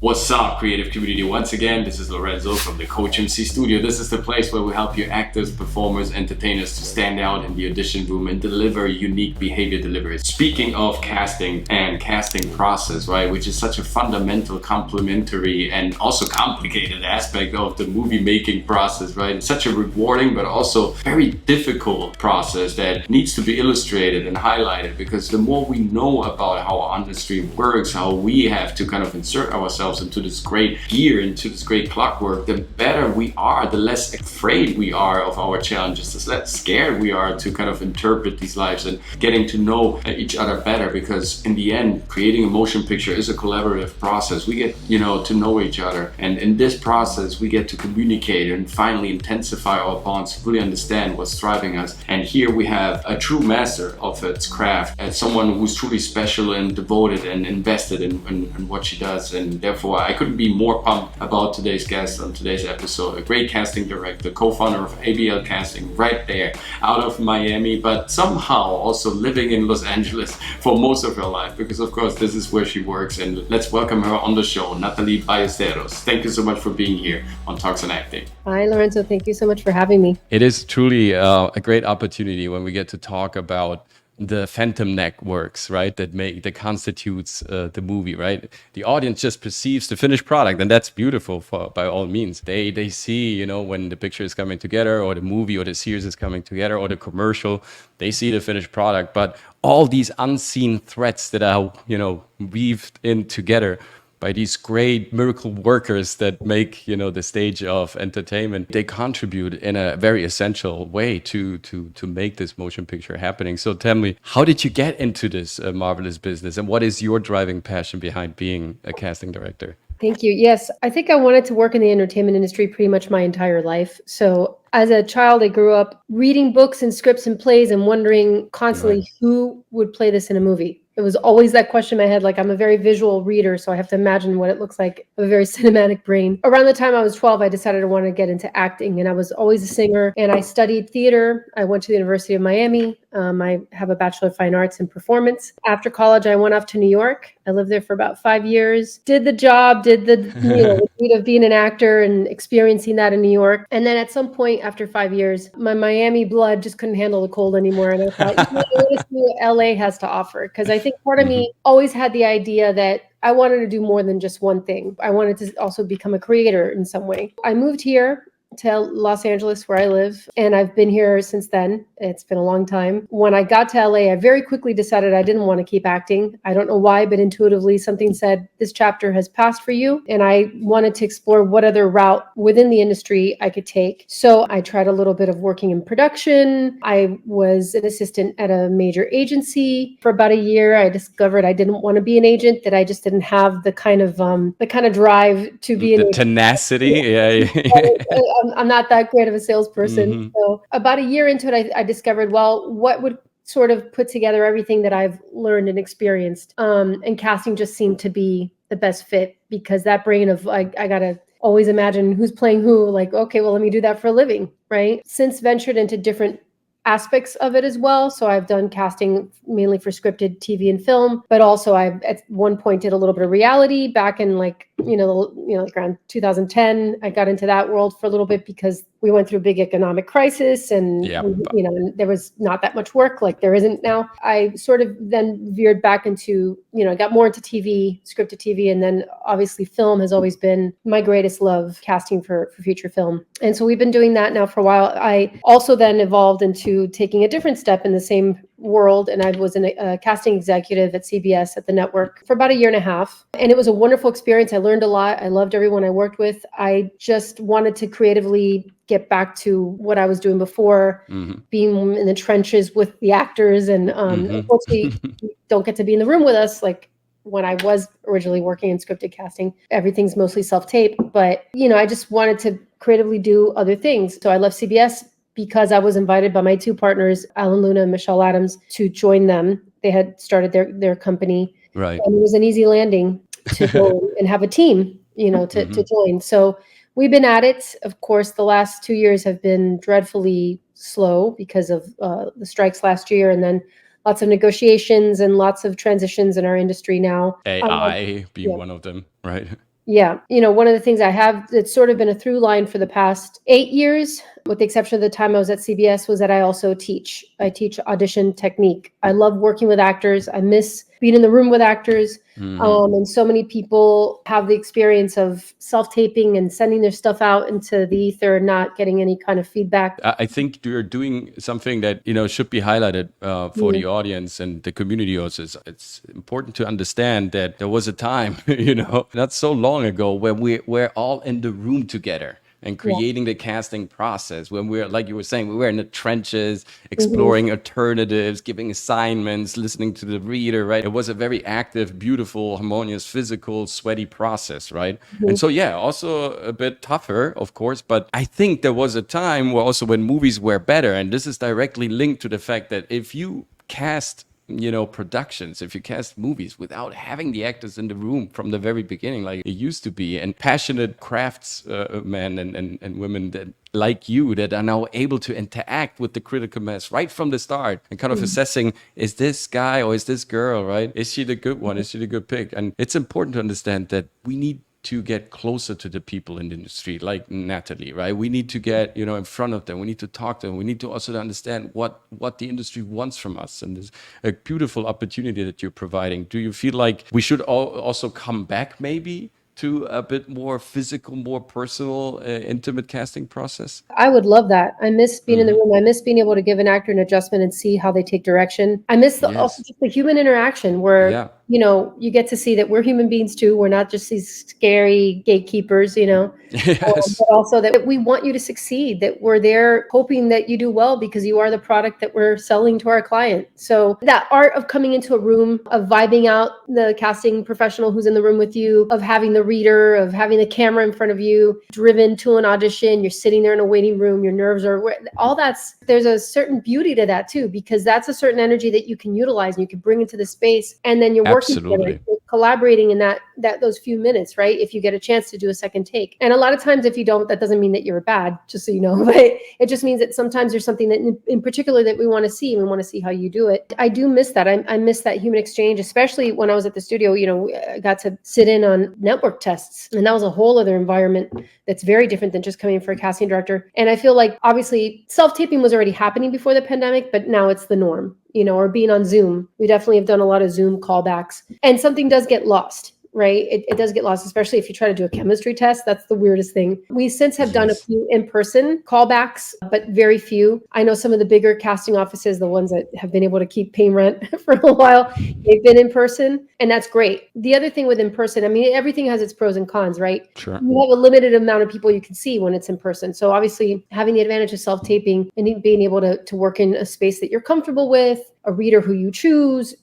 What's up, creative community? Once again, this is Lorenzo from the COACHMC studio. This is the place where we help you actors, performers, entertainers to stand out in the audition room and deliver unique behavior deliveries. Speaking of casting and casting process, right, which is such a fundamental, complementary, and also complicated aspect of the movie making process, right? It's such a rewarding but also very difficult process that needs to be illustrated and highlighted, because the more we know about how our industry works, how we have to kind of insert ourselves into this great gear, into this great clockwork, the better we are, the less afraid we are of our challenges, the less scared we are to kind of interpret these lives and getting to know each other better. Because in the end, creating a motion picture is a collaborative process. We get, to know each other, and in this process we get to communicate and finally intensify our bonds, fully understand what's driving us. And here we have a true master of its craft, and someone who's truly special and devoted and invested in what she does. And therefore I couldn't be more pumped about today's guest on today's episode. A great casting director, co-founder of A.B.L casting, right there out of Miami, but somehow also living in Los Angeles for most of her life, because of course this is where she works. And let's welcome her on the show, Natalie Ballesteros. Thank you so much for being here on Talks on Acting. Hi, Lorenzo. Thank you so much for having me. It is truly a great opportunity when we get to talk about the phantom networks, right? That constitutes the movie, right? The audience just perceives the finished product, and that's beautiful by all means. They see, when the picture is coming together, or the movie or the series is coming together, or the commercial, they see the finished product. But all these unseen threads that are, weaved in together by these great miracle workers that make, the stage of entertainment, they contribute in a very essential way to make this motion picture happening. So tell me, how did you get into this marvelous business, and what is your driving passion behind being a casting director? Thank you. Yes, I think I wanted to work in the entertainment industry pretty much my entire life. So as a child, I grew up reading books and scripts and plays and wondering constantly who would play this in a movie. It was always that question in my head. Like, I'm a very visual reader, so I have to imagine what it looks like. I have a very cinematic brain. Around the time I was 12, I decided I wanted to get into acting, and I was always a singer, and I studied theater. I went to the University of Miami. I have a Bachelor of Fine Arts in Performance. After college, I went off to New York. I lived there for about 5 years, did the job, did the the deed of being an actor and experiencing that in New York. And then at some point after 5 years, my Miami blood just couldn't handle the cold anymore. And I thought, I want to see what LA has to offer. Because I think part of me always had the idea that I wanted to do more than just one thing. I wanted to also become a creator in some way. I moved here to Los Angeles, where I live, and I've been here since then. It's been a long time. When I got to LA, I very quickly decided I didn't want to keep acting. I don't know why, but intuitively something said, this chapter has passed for you. And I wanted to explore what other route within the industry I could take. So I tried a little bit of working in production. I was an assistant at a major agency for about a year. I discovered I didn't want to be an agent, that I just didn't have the kind of drive to be an agent. Tenacity. I'm not that great of a salesperson. So about a year into it, I discovered, well, what would sort of put together everything that I've learned and experienced. And casting just seemed to be the best fit, because that brain of I got to always imagine who's playing who, like, okay, well, let me do that for a living, right? Since ventured into different aspects of it as well. So I've done casting mainly for scripted TV and film, but also I've at one point did a little bit of reality back in like around 2010. I got into that world for a little bit because we went through a big economic crisis, and and there was not that much work like there isn't now. I sort of then veered back into, I got more into TV, scripted TV, and then obviously film has always been my greatest love, casting for feature film. And so we've been doing that now for a while. I also then evolved into taking a different step in the same world, and I was a casting executive at CBS at the network for about a year and a half, and it was a wonderful experience. I learned a lot. I loved everyone I worked with. I just wanted to creatively get back to what I was doing before, being in the trenches with the actors, and unfortunately don't get to be in the room with us like when I was originally working in scripted casting. Everything's mostly self-tape, but I just wanted to creatively do other things. So I left CBS because I was invited by my two partners, Alan Luna and Michelle Adams, to join them. They had started their company. Right. And it was an easy landing to go and have a team, to join. So we've been at it. Of course, the last 2 years have been dreadfully slow because of the strikes last year, and then lots of negotiations and lots of transitions in our industry now. AI being one of them, right? Yeah. One of the things I have that's sort of been a through line for the past 8 years, with the exception of the time I was at CBS, was that I also teach. I teach audition technique. I love working with actors. I miss being in the room with actors. And so many people have the experience of self-taping and sending their stuff out into the ether and not getting any kind of feedback. I think you're doing something that should be highlighted for the audience and the community. Also, it's important to understand that there was a time, not so long ago, when we're all in the room together and creating the casting process. When we're, like you were saying, we were in the trenches, exploring alternatives, giving assignments, listening to the reader, right? It was a very active, beautiful, harmonious, physical, sweaty process, right? And so, yeah, also a bit tougher, of course, but I think there was a time where also when movies were better, and this is directly linked to the fact that if you cast productions, if you cast movies without having the actors in the room from the very beginning, like it used to be, and passionate craftsmen and women that like you that are now able to interact with the critical mass right from the start and kind of assessing, is this guy or is this girl, right? Is she the good one? Is she the good pick? And it's important to understand that we need to get closer to the people in the industry, like Natalie, right? We need to get, in front of them. We need to talk to them. We need to also understand what the industry wants from us. And there's a beautiful opportunity that you're providing. Do you feel like we should also come back maybe to a bit more physical, more personal, intimate casting process? I would love that. I miss being in the room. I miss being able to give an actor an adjustment and see how they take direction. I miss also just the human interaction where, you get to see that we're human beings too. We're not just these scary gatekeepers, Yes. but also that we want you to succeed, that we're there hoping that you do well because you are the product that we're selling to our client. So that art of coming into a room, of vibing out the casting professional who's in the room with you, of having the reader, of having the camera in front of you, driven to an audition, you're sitting there in a waiting room, your nerves are, all there's a certain beauty to that too, because that's a certain energy that you can utilize and you can bring into the space. And then you're working together, collaborating in those few minutes, right? If you get a chance to do a second take. And a lot of times if you don't, that doesn't mean that you're bad, just so you know, but it just means that sometimes there's something that in particular that we want to see, and we want to see how you do it. I do miss that. I miss that human exchange, especially when I was at the studio, I got to sit in on network tests, and that was a whole other environment that's very different than just coming for a casting director. And I feel like obviously self-taping was already happening before the pandemic, but now it's the norm, or being on Zoom. We definitely have done a lot of Zoom callbacks, and something does get lost. Right? It does get lost, especially if you try to do a chemistry test. That's the weirdest thing. We since have done a few in-person callbacks, but very few. I know some of the bigger casting offices, the ones that have been able to keep paying rent for a while, they've been in person, and that's great. The other thing with in person, everything has its pros and cons, right? Sure. You have a limited amount of people you can see when it's in person. So obviously having the advantage of self-taping and being able to work in a space that you're comfortable with, a reader who you choose,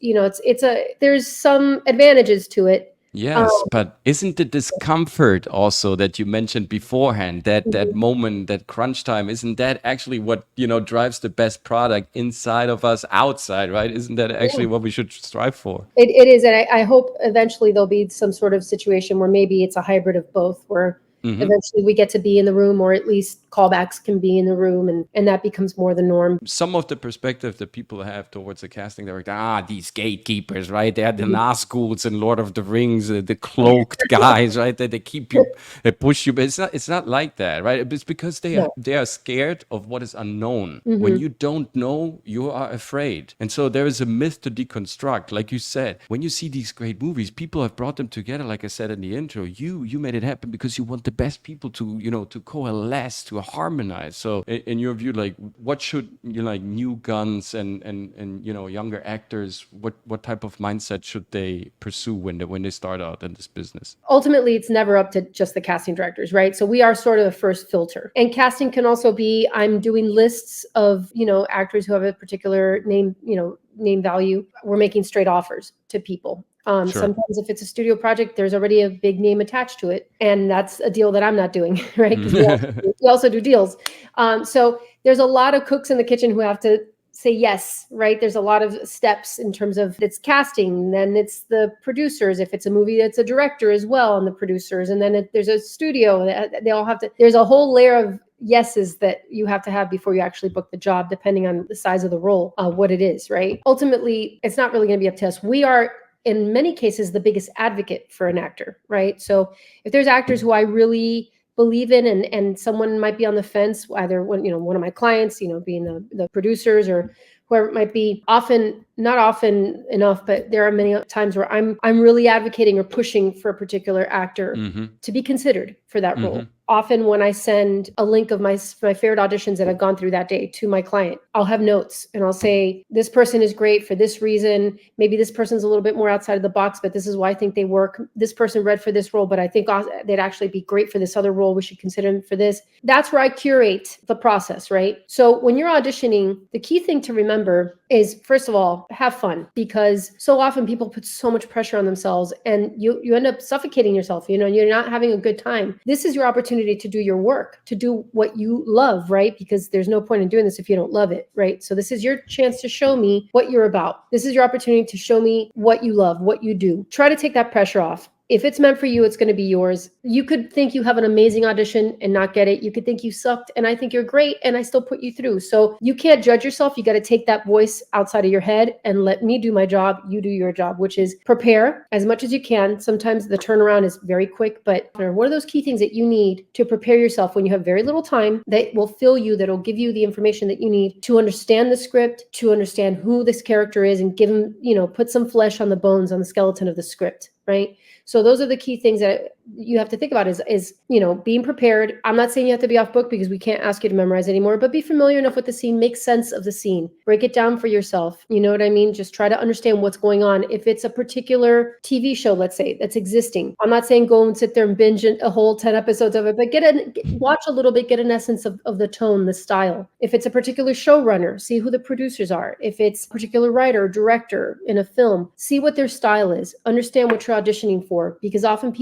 there's some advantages to it. Yes, but isn't the discomfort also that you mentioned beforehand, that moment, that crunch time, isn't that actually what, drives the best product inside of us, outside, right? Isn't that actually what we should strive for? It is. And I hope eventually there'll be some sort of situation where maybe it's a hybrid of both, where eventually we get to be in the room, or at least callbacks can be in the room, and that becomes more the norm. Some of the perspective that people have towards a casting director, these gatekeepers, right? They're the Nazguls in Lord of the Rings, the cloaked guys, right? They keep you, they push you, but it's not like that, right? It's because they are scared of what is unknown. When you don't know, you are afraid. And so there is a myth to deconstruct. Like you said, when you see these great movies, people have brought them together, like I said in the intro. You made it happen because you want the best people to, to coalesce, to harmonize. So in your view, like what should, new guns and younger actors, what type of mindset should they pursue when they start out in this business? Ultimately, it's never up to just the casting directors, right? So we are sort of the first filter. And casting can also be, I'm doing lists of, actors who have a particular name value. We're making straight offers to people. Sure. Sometimes if it's a studio project, there's already a big name attached to it. And that's a deal that I'm not doing, right? Because we also do deals. So there's a lot of cooks in the kitchen who have to say yes, right? There's a lot of steps in terms of it's casting, then it's the producers. If it's a movie, it's a director as well, and the producers. And then there's a studio. They all have to, there's a whole layer of yeses that you have to have before you actually book the job, depending on the size of the role, what it is, right? Ultimately, it's not really going to be up to us. We are in many cases, the biggest advocate for an actor, right? So if there's actors who I really believe in, and someone might be on the fence, either one of my clients, being the producers or whoever it might be, not often enough, but there are many times where I'm really advocating or pushing for a particular actor to be considered for that role. Often when I send a link of my favorite auditions that I've gone through that day to my client, I'll have notes and I'll say, this person is great for this reason. Maybe this person's a little bit more outside of the box, but this is why I think they work. This person read for this role, but I think they'd actually be great for this other role. We should consider them for this. That's where I curate the process, right? So when you're auditioning, the key thing to remember is, first of all, have fun, because so often people put so much pressure on themselves and you end up suffocating yourself. You're not having a good time. This is your opportunity to do your work, to do what you love, right? Because there's no point in doing this if you don't love it, right? So this is your chance to show me what you're about. This is your opportunity to show me what you love, what you do. Try to take that pressure off. If it's meant for you, it's going to be yours. You could think you have an amazing audition and not get it. You could think you sucked and I think you're great and I still put you through. So you can't judge yourself. You got to take that voice outside of your head and let me do my job. You do your job, which is prepare as much as you can. Sometimes the turnaround is very quick, but what are those key things that you need to prepare yourself when you have very little time that will fill you, that will give you the information that you need to understand the script, to understand who this character is and give them, put some flesh on the bones, on the skeleton of the script, right? So those are the key things that you have to think about is being prepared. I'm not saying you have to be off book because we can't ask you to memorize anymore, but be familiar enough with the scene, make sense of the scene, break it down for yourself. You know what I mean? Just try to understand what's going on. If it's a particular TV show, let's say, that's existing, I'm not saying go and sit there and binge a whole 10 episodes of it, but watch a little bit, get an essence of the tone, the style. If it's a particular showrunner, see who the producers are. If it's a particular writer or director in a film, see what their style is, understand what you're auditioning for. Because often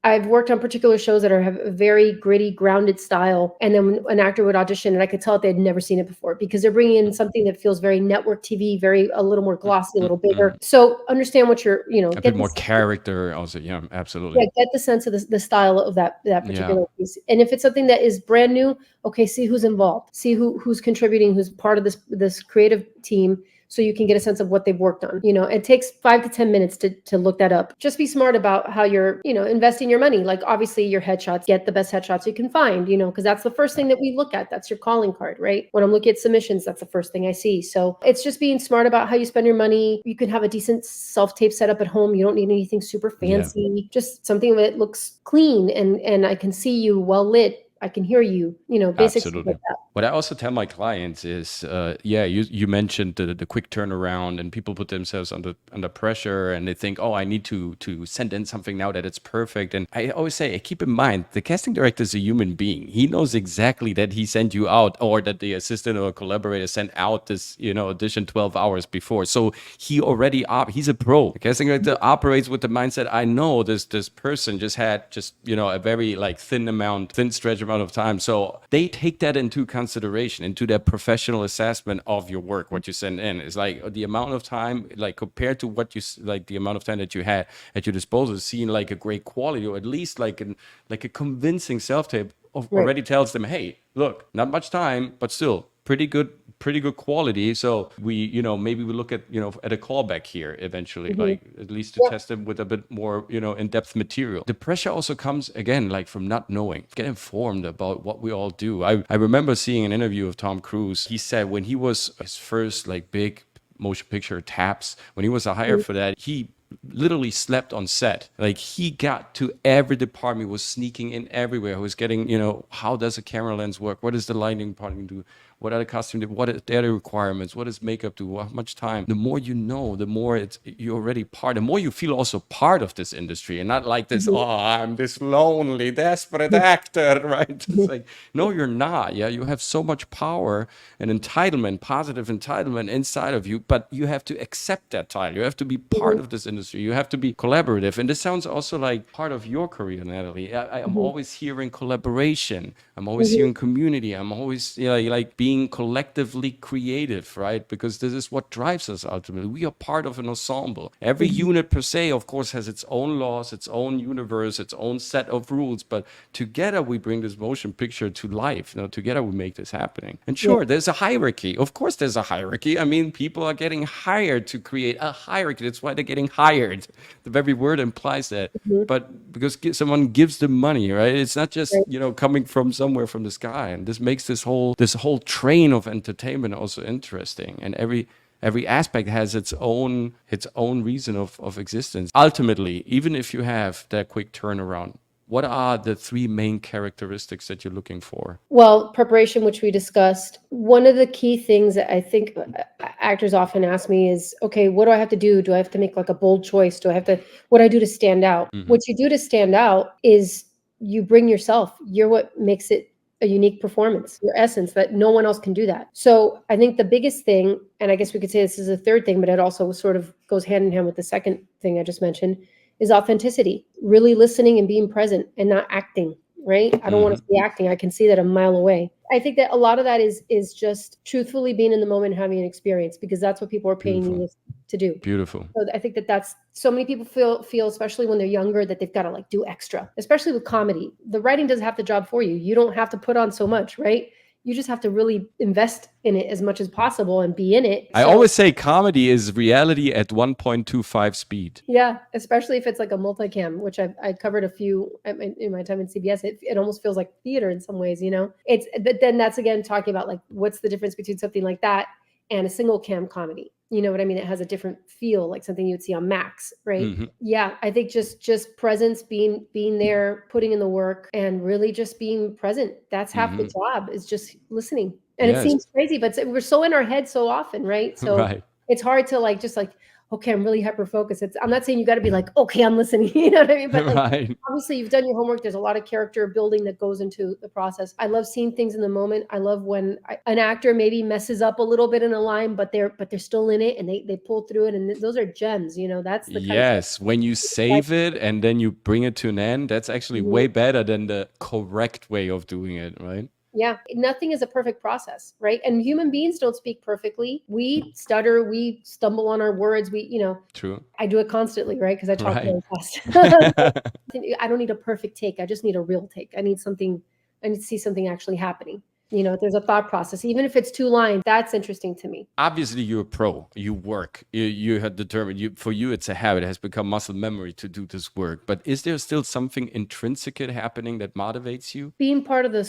I've worked on particular shows that have a very gritty, grounded style. And then when an actor would audition, and I could tell that they'd never seen it before because they're bringing in something that feels very network TV, a little more glossy, a little bigger. So understand what you're, a bit more character also. Yeah, absolutely. Yeah, get the sense of the style of that particular piece. And if it's something that is brand new, okay, see who's involved, see who's contributing, who's part of this creative team, so you can get a sense of what they've worked on. It takes 5 to 10 minutes to look that up. Just be smart about how you're, investing your money. Like obviously your headshots, get the best headshots you can find, because that's the first thing that we look at. That's your calling card, right? When I'm looking at submissions, that's the first thing I see. So it's just being smart about how you spend your money. You can have a decent self-tape set up at home. You don't need anything super fancy, just something that looks clean and I can see you well lit. I can hear you, basic stuff like that. What I also tell my clients is, you mentioned the quick turnaround and people put themselves under pressure and they think, oh, I need to send in something now that it's perfect. And I always say, keep in mind, the casting director is a human being. He knows exactly that he sent you out or that the assistant or collaborator sent out this, audition 12 hours before. So he's a pro. The casting director operates with the mindset, I know this person just had a very thin stretch amount of time. So they take that into consideration, into their professional assessment of your work, what you send in. It's like the amount of time, compared to what the amount of time that you had at your disposal, seeing a great quality, or at least a convincing self-tape already tells them, hey, look, not much time, but still pretty good quality. So we, maybe we look at, at a callback here eventually, at least to test them with a bit more, in-depth material. The pressure also comes again, from not knowing. Get informed about what we all do. I remember seeing an interview of Tom Cruise. He said when he was his first big motion picture taps, when he was hired for that, he literally slept on set. He got to every department, was sneaking in everywhere. He was getting, how does a camera lens work? What does the lighting department do? What are the costume? What are the requirements? What does makeup do? How much time? The more you know, the more you're already part. The more you feel also part of this industry, and not like this. Oh, I'm this lonely, desperate actor, right? It's no, you're not. Yeah, you have so much power and entitlement, positive entitlement inside of you, but you have to accept that title. You have to be part of this industry. You have to be collaborative, and this sounds also like part of your career, Natalie. I'm always hearing collaboration. I'm always hearing community. I'm always being being collectively creative, right? Because this is what drives us ultimately. We are part of an ensemble. Every unit per se, of course, has its own laws, its own universe, its own set of rules, but together we bring this motion picture to life. Together we make this happening. And sure, there's a hierarchy. Of course, there's a hierarchy. I mean, people are getting hired to create a hierarchy. That's why they're getting hired. The very word implies that. But because someone gives them money, right? It's not just coming from somewhere from the sky. And this makes this whole train of entertainment also interesting. And every aspect has its own reason of existence. Ultimately, even if you have that quick turnaround, what are the three main characteristics that you're looking for? Well, preparation, which we discussed. One of the key things that I think actors often ask me is, okay, what do I have to do? Do I have to make like a bold choice? What do I do to stand out? What you do to stand out is you bring yourself. You're what makes it a unique performance, your essence, that no one else can do that. So I think the biggest thing, and I guess we could say this is a third thing, but it also sort of goes hand in hand with the second thing I just mentioned, is authenticity, really listening and being present and not acting, right? I don't want to see acting. I can see that a mile away. I think that a lot of that is just truthfully being in the moment and having an experience, because that's what people are paying you to do. Beautiful. So I think that's so many people feel, especially when they're younger, that they've got to like do extra, especially with comedy. The writing doesn't have the job for you. You don't have to put on so much, right? You just have to really invest in it as much as possible and be in it. I always say comedy is reality at 1.25 speed. Yeah, especially if it's like a multicam, which I covered a few in my time in CBS. It almost feels like theater in some ways, but then that's again talking about like what's the difference between something like that and a single cam comedy. You know what I mean? It has a different feel, like something you'd see on Max, right? Yeah, I think just presence, being there, putting in the work, and really just being present. That's half the job, is just listening. And it seems crazy, but we're so in our head so often, right? So it's hard to like just like, okay, I'm really hyper focused. I'm not saying you got to be like, okay, I'm listening. You know what I mean? But like, obviously, you've done your homework. There's a lot of character building that goes into the process. I love seeing things in the moment. I love when an actor maybe messes up a little bit in a line, but they're still in it and they pull through it. And those are gems. That's the kind of stuff. When you save it and then you bring it to an end, that's actually way better than the correct way of doing it, right? Yeah, nothing is a perfect process, right? And human beings don't speak perfectly. We stutter, we stumble on our words. True. I do it constantly, right? Because I talk really fast. I don't need a perfect take. I just need a real take. I need to see something actually happening. There's a thought process, even if it's 2 lines. That's interesting to me. Obviously, you're a pro. You work. You have determined. For you, it's a habit. It has become muscle memory to do this work. But is there still something intrinsic happening that motivates you? Being part of the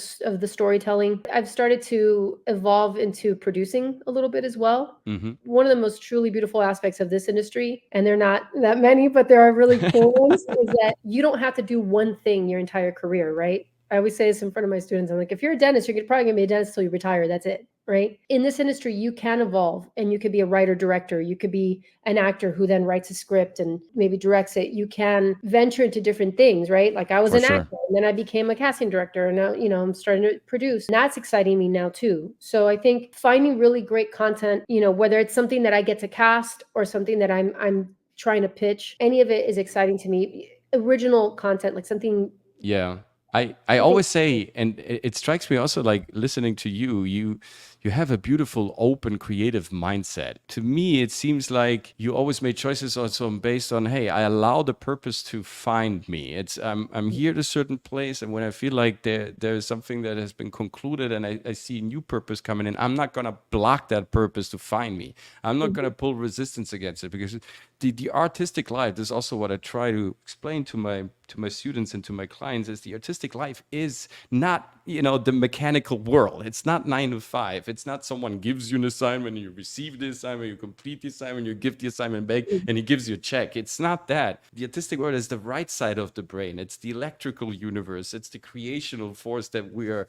storytelling, I've started to evolve into producing a little bit as well. One of the most truly beautiful aspects of this industry, and they're not that many, but there are really cool ones, is that you don't have to do one thing your entire career, right? I always say this in front of my students. I'm like, if you're a dentist, you're probably going to be a dentist till you retire. That's it, right? In this industry, you can evolve, and you could be a writer director. You could be an actor who then writes a script and maybe directs it. You can venture into different things, right? Like I was an actor, and then I became a casting director, and now, I'm starting to produce. And that's exciting me now too. So I think finding really great content, whether it's something that I get to cast or something that I'm trying to pitch, any of it is exciting to me. Original content, like something. Yeah. I always say, and it strikes me also, like listening to you have a beautiful, open, creative mindset. To me, it seems like you always made choices also based on, hey, I allow the purpose to find me. I'm here at a certain place, and when I feel like there is something that has been concluded and I see a new purpose coming in, I'm not gonna block that purpose to find me. I'm not gonna pull resistance against it, because the artistic life, this is also what I try to explain to my students and to my clients, is the artistic life is not, the mechanical world. It's not 9 to 5. It's not someone gives you an assignment, you receive the assignment, you complete the assignment, you give the assignment back, and he gives you a check. It's not that. The artistic world is the right side of the brain. It's the electrical universe. It's the creational force that we're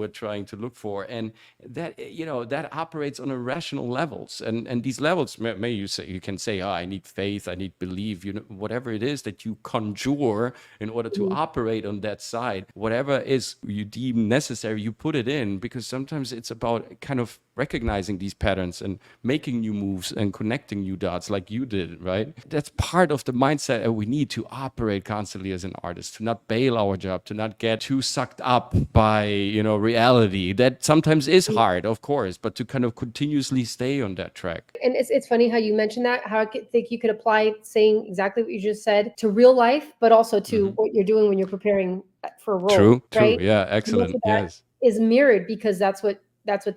trying to look for. And that, that operates on irrational levels. And these levels, you can say, I need faith, I need belief, whatever it is that you conjure in order to operate on that side, whatever is you deem necessary, you put it in, because sometimes it's about about kind of recognizing these patterns and making new moves and connecting new dots like you did, right? That's part of the mindset that we need to operate constantly as an artist, to not bail our job, to not get too sucked up by, reality. That sometimes is hard, of course, but to kind of continuously stay on that track. And it's funny how you mentioned that, how I think you could apply saying exactly what you just said to real life, but also to what you're doing when you're preparing for a role. True. Right? Yeah, excellent. Yes. Is mirrored because that's what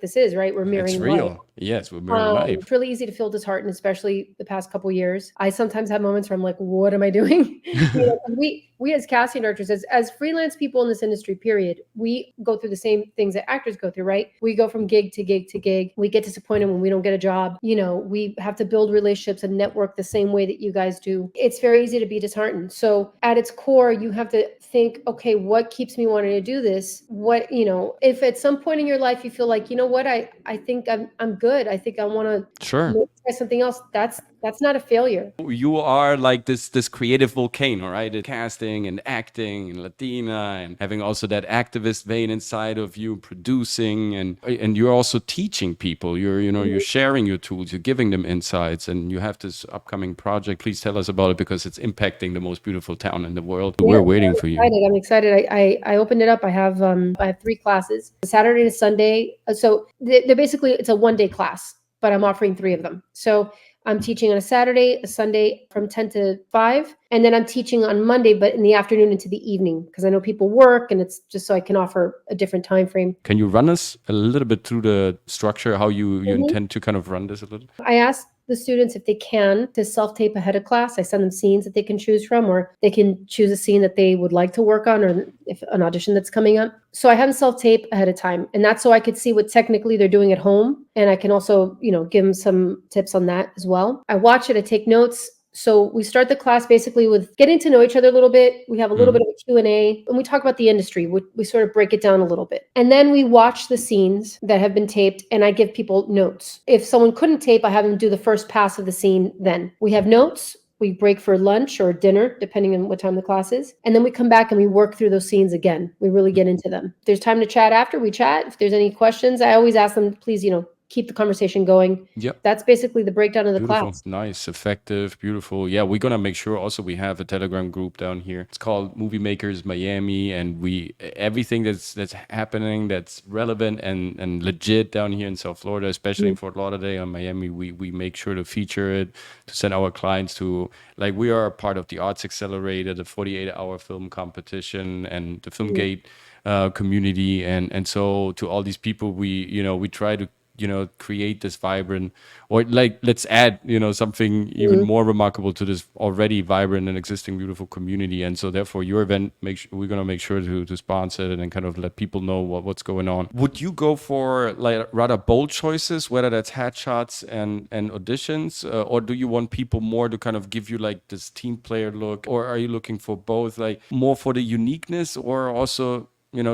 this is, right? We're mirroring It's real. life. Yes, we're mirroring life. It's really easy to feel disheartened, especially the past couple of years. I sometimes have moments where I'm like, what am I doing? We as casting directors, as freelance people in this industry, period, we go through the same things that actors go through, right? We go from gig to gig to gig. We get disappointed when we don't get a job. We have to build relationships and network the same way that you guys do. It's very easy to be disheartened. So at its core, you have to think, okay, what keeps me wanting to do this? What, if at some point in your life you feel like, what, I think I'm good. I think I want to try something else. That's not a failure. You are like this creative volcano, right? Casting and acting and Latina and having also that activist vein inside of you, producing and you're also teaching people. You're sharing your tools, you're giving them insights, and you have this upcoming project. Please tell us about it because it's impacting the most beautiful town in the world. We're waiting for you. I'm excited. I opened it up. I have 3 classes, Saturday to Sunday. So they're basically, it's a 1-day class, but I'm offering 3 of them. So I'm teaching on a Saturday, a Sunday from 10 to 5. And then I'm teaching on Monday, but in the afternoon into the evening, because I know people work, and it's just so I can offer a different time frame. Can you run us a little bit through the structure, how you intend to kind of run this a little? I asked the students if they can to self-tape ahead of class. I send them scenes that they can choose from, or they can choose a scene that they would like to work on, or if an audition that's coming up. So I have them self-tape ahead of time, and that's so I could see what technically they're doing at home, and I can also, give them some tips on that as well. I watch it, I take notes. So we start the class basically with getting to know each other a little bit. We have a little bit of a Q&A, and we talk about the industry. We sort of break it down a little bit. And then we watch the scenes that have been taped, and I give people notes. If someone couldn't tape, I have them do the first pass of the scene then. We have notes. We break for lunch or dinner, depending on what time the class is. And then we come back and we work through those scenes again. We really get into them. If there's time to chat after, we chat. If there's any questions, I always ask them, please, keep the conversation going. Yep. That's basically the breakdown of the class. Nice, effective, beautiful. Yeah, we're gonna make sure also we have a Telegram group down here. It's called Movie Makers Miami, and everything that's happening that's relevant and legit down here in South Florida, especially in Fort Lauderdale and Miami, we make sure to feature it, to send our clients to, like, we are a part of the Arts Accelerator, the 48-hour film competition, and the Filmgate community, and so to all these people, we try to create this vibrant, or like, let's add, something even more remarkable to this already vibrant and existing beautiful community. And so therefore your event, we're going to make sure to sponsor it and kind of let people know what's going on. Would you go for like rather bold choices, whether that's headshots and auditions, or do you want people more to kind of give you like this team player look, or are you looking for both, like more for the uniqueness, or also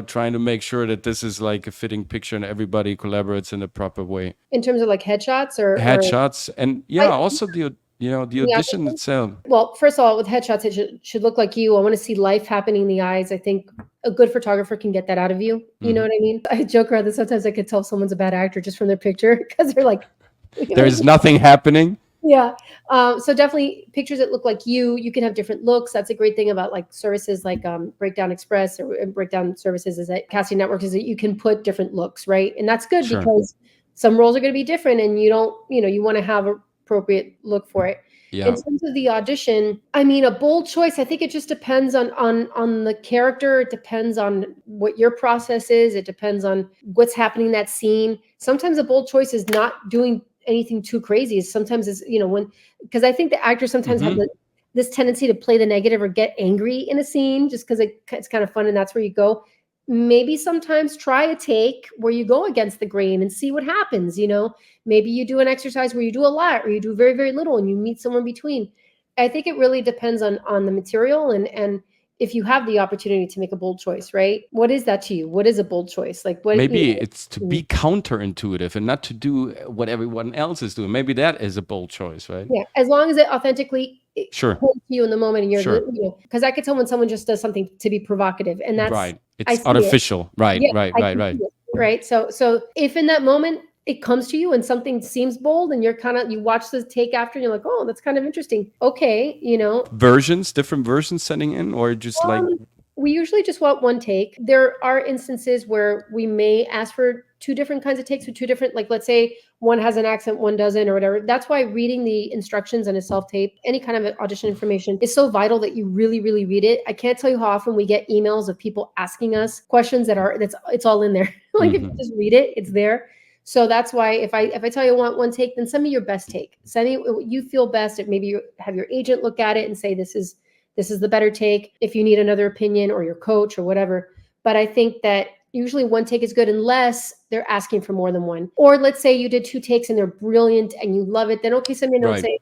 trying to make sure that this is like a fitting picture and everybody collaborates in the proper way? In terms of like headshots or headshots, and also the audition itself. Well, first of all, with headshots, it should look like you. I want to see life happening in the eyes. I think a good photographer can get that out of you. You know what I mean? I joke around that sometimes I could tell someone's a bad actor just from their picture, because they're like, there's nothing happening. Yeah. So definitely pictures that look like you. You can have different looks. That's a great thing about like services like Breakdown Express or Breakdown Services, is that casting networks, is that you can put different looks, right? And that's good because some roles are going to be different, and you don't, you want to have an appropriate look for it. Yeah. In terms of the audition, I mean, a bold choice, I think it just depends on the character. It depends on what your process is. It depends on what's happening in that scene. Sometimes a bold choice is not doing anything too crazy. Sometimes it's, because I think the actors sometimes have this tendency to play the negative or get angry in a scene just because it's kind of fun and that's where you go. Maybe sometimes try a take where you go against the grain and see what happens. Maybe you do an exercise where you do a lot or you do very, very little and you meet somewhere in between. I think it really depends on the material and if you have the opportunity to make a bold choice, right? What is that to you? What is a bold choice? Like, what? Maybe it's to be counterintuitive and not to do what everyone else is doing. Maybe that is a bold choice, right? Yeah, as long as it authentically comes to you in the moment, and you're, because I could tell when someone just does something to be provocative, and that's right. It's artificial, right? right? So if in that moment it comes to you and something seems bold and you watch the take after and you're like, oh, that's kind of interesting. Okay, Different versions sending in, or just like, we usually just want one take. There are instances where we may ask for two different kinds of takes with two different, like let's say one has an accent, one doesn't, or whatever. That's why reading the instructions and a self-tape, any kind of audition information, is so vital that you really, really read it. I can't tell you how often we get emails of people asking us questions it's all in there. Like if you just read it, it's there. So that's why if I tell you I want one take, then send me your best take. Send me what you feel best. Maybe you have your agent look at it and say this is the better take, if you need another opinion, or your coach or whatever. But I think that usually one take is good unless they're asking for more than one. Or let's say you did two takes and they're brilliant and you love it, then okay, send me a note and say,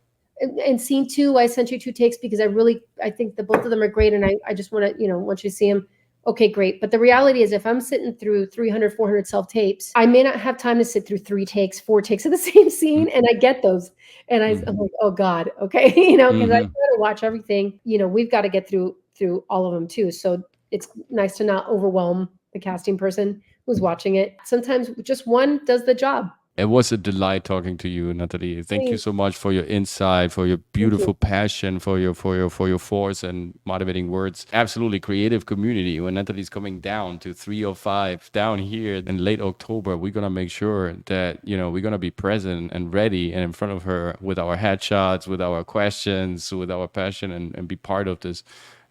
in scene 2, I sent you two takes because I think that both of them are great and I just want to, want you to see them. Okay, great. But the reality is if I'm sitting through 300, 400 self-tapes, I may not have time to sit through 4 takes of the same scene. And I get those. And I'm like, oh God, okay. Because I try to watch everything. We've got to get through all of them too. So it's nice to not overwhelm the casting person who's watching it. Sometimes just one does the job. It was a delight talking to you, Natalie. Thank you so much for your insight, for your beautiful passion, for your force and motivating words. Absolutely creative community. When Natalie's coming down to 305 down here in late October, we're gonna make sure that we're gonna be present and ready and in front of her with our headshots, with our questions, with our passion, and be part of this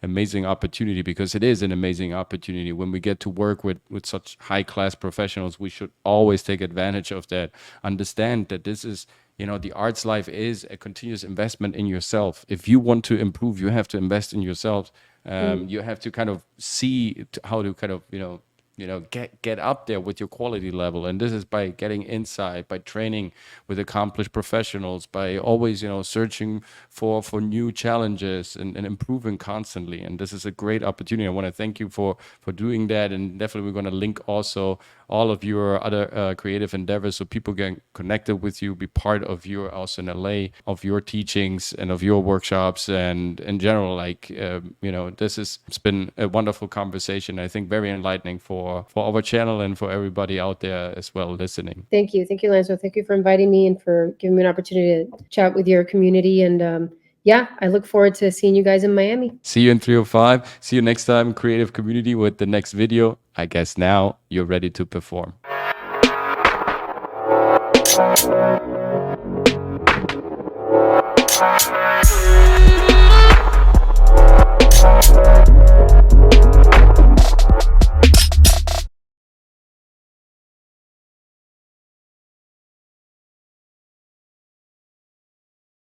amazing opportunity, because it is an amazing opportunity. When we get to work with such high-class professionals, we should always take advantage of that. Understand that this is, the arts life is a continuous investment in yourself. If you want to improve, you have to invest in yourself. You have to kind of see how to kind of, get up there with your quality level. And this is by getting insight, by training with accomplished professionals, by always, searching for new challenges and improving constantly. And this is a great opportunity. I want to thank you for doing that. And definitely we're going to link also all of your other creative endeavors so people get connected with you, be part of your, also in LA, of your teachings and of your workshops. And in general, it's been a wonderful conversation. I think very enlightening for our channel and for everybody out there as well listening. Thank you, Lanzo. Thank you for inviting me and for giving me an opportunity to chat with your community. And I look forward to seeing you guys in Miami. See you in 305. See you next time, creative community, with the next video. I guess now you're ready to perform.